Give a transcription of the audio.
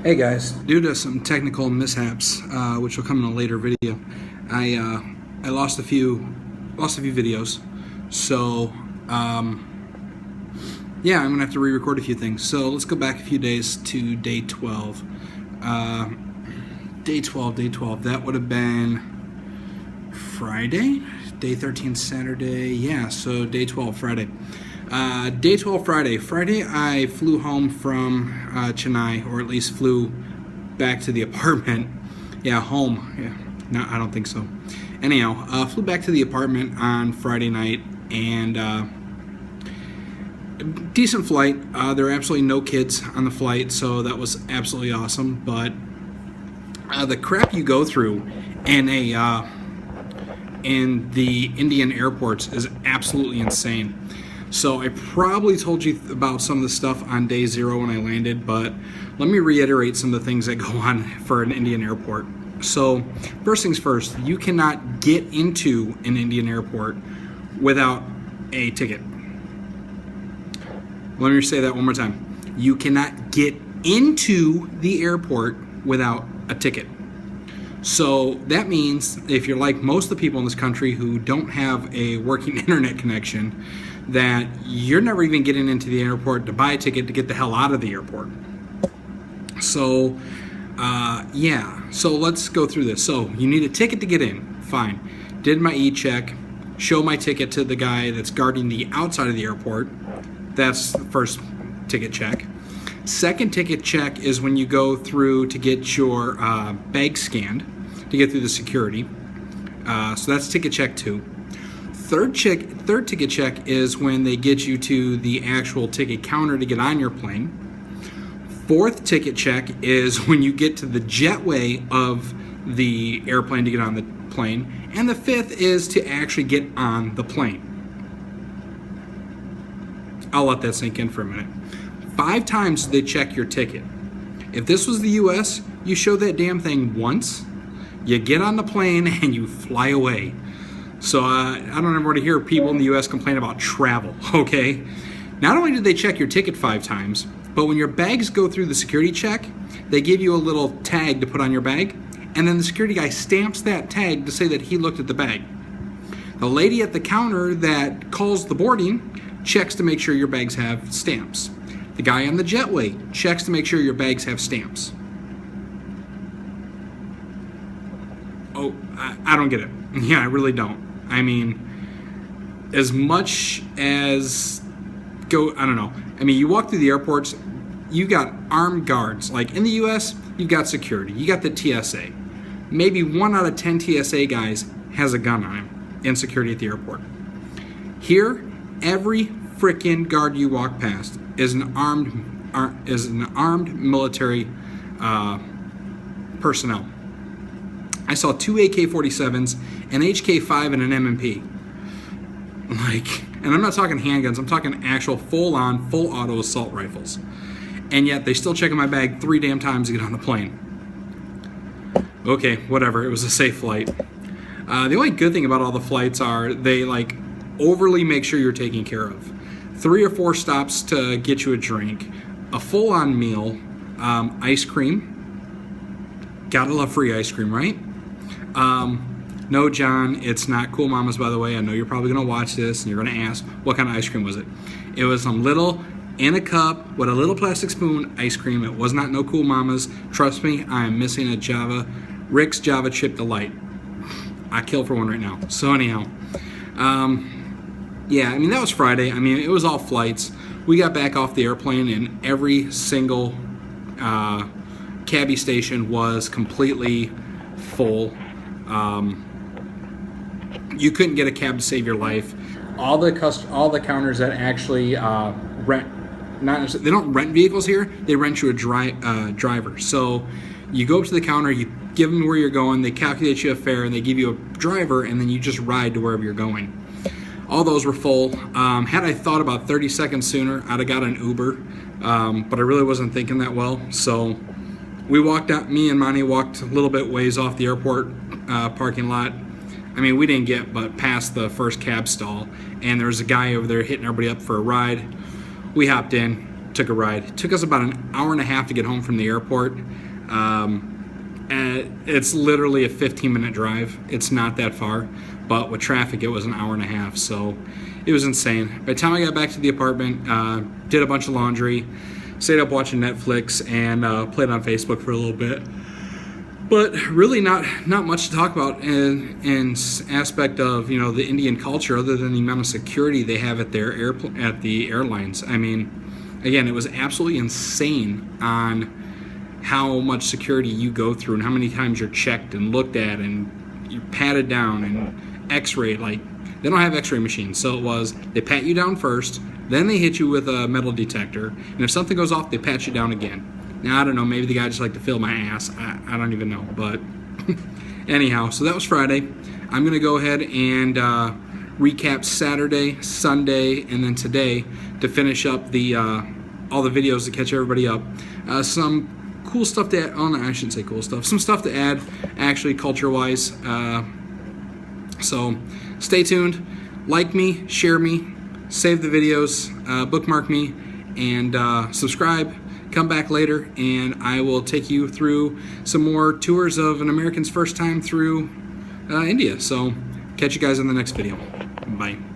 Hey guys, due to some technical mishaps, which will come in a later video, I lost a few videos. So yeah, I'm gonna have to re-record a few things. So let's go back a few days to day 12. Uh, day 12. That would have been Friday. Day 13 Saturday. Yeah, so day 12 Friday. Day 12 Friday. Friday I flew home from Chennai, or at least flew back to the apartment. Yeah, home. Yeah, no, I don't think so. Anyhow, flew back to the apartment on Friday night, and decent flight. There were absolutely no kids on the flight, so that was absolutely awesome. But the crap you go through in the Indian airports is absolutely insane. So I probably told you about some of the stuff on day 0 when I landed, but let me reiterate some of the things that go on for an Indian airport. So first things first, you cannot get into an Indian airport without a ticket. Let me say that one more time. You cannot get into the airport without a ticket. So that means if you're like most of the people in this country who don't have a working internet connection, that you're never even getting into the airport to buy a ticket to get the hell out of the airport. So, yeah. So let's go through this. So you need a ticket to get in. Fine. Did my e-check. Show my ticket to the guy that's guarding the outside of the airport. That's the first ticket check. Second ticket check is when you go through to get your bag scanned to get through the security. So that's ticket check 2. Third ticket check is when they get you to the actual ticket counter to get on your plane. Fourth ticket check is when you get to the jetway of the airplane to get on the plane. And the fifth is to actually get on the plane. I'll let that sink in for a minute. 5 times they check your ticket. If this was the US, you show that damn thing once, you get on the plane, and you fly away. So I don't ever want to hear people in the US complain about travel, okay? Not only do they check your ticket 5 times, but when your bags go through the security check, they give you a little tag to put on your bag, and then the security guy stamps that tag to say that he looked at the bag. The lady at the counter that calls the boarding checks to make sure your bags have stamps. The guy on the jetway checks to make sure your bags have stamps. Oh, I don't get it. Yeah, I really don't. I mean, as much as I don't know. I mean, you walk through the airports, you got armed guards. Like in the US, you've got security. You got the TSA. Maybe 1 out of 10 TSA guys has a gun on him in security at the airport. Here, every freaking guard you walk past is an armed military personnel. I saw 2 AK-47s, an HK-5, and an M&P. And I'm not talking handguns. I'm talking actual full-on, full auto assault rifles. And yet they still check in my bag 3 damn times to get on the plane. Okay, whatever. It was a safe flight. The only good thing about all the flights are they overly make sure you're taken care of. 3 or 4 stops to get you a drink, a full-on meal, ice cream. Gotta love free ice cream, right? No, John, it's not Cool Mamas, by the way. I know you're probably going to watch this, and you're going to ask, what kind of ice cream was it? It was some little, in a cup, with a little plastic spoon, ice cream. It was not no Cool Mamas. Trust me, I am missing a Rick's Java Chip Delight. I kill for one right now. So anyhow, yeah, I mean, that was Friday. I mean, it was all flights. We got back off the airplane, and every single cabbie station was completely full. You couldn't get a cab to save your life. All the counters that actually they don't rent vehicles here. They rent you a driver. So you go up to the counter, you give them where you're going, they calculate you a fare, and they give you a driver, and then you just ride to wherever you're going. All those were full. Had I thought about 30 seconds sooner, I'd have got an Uber, but I really wasn't thinking that well. So we walked out. Me and Monty walked a little bit ways off the airport parking lot. I mean, we didn't get but past the first cab stall, and there was a guy over there hitting everybody up for a ride. We hopped in. took a ride. It took us about an hour and a half to get home from the airport. And it's literally a 15-minute drive. It's not that far, but with traffic, it was an hour and a half. So it was insane. By the time I got back to the apartment, did a bunch of laundry, stayed up watching Netflix, and played on Facebook for a little bit. But really not much to talk about in aspect of, you know, the Indian culture, other than the amount of security they have at their at the airlines. I mean, again, it was absolutely insane on how much security you go through and how many times you're checked and looked at and you're patted down and x-rayed. Like, they don't have x-ray machines, so it was they pat you down first, then they hit you with a metal detector, and if something goes off, they pat you down again. Now, I don't know, maybe the guy just liked to feel my ass. I don't even know, but anyhow, so that was Friday. I'm going to go ahead and recap Saturday, Sunday, and then today to finish up the all the videos to catch everybody up. Some cool stuff to add, oh no, I shouldn't say cool stuff, some stuff to add, actually, culture-wise. So stay tuned, like me, share me, save the videos, bookmark me, and subscribe. Come back later, and I will take you through some more tours of an American's first time through India. So catch you guys in the next video. Bye.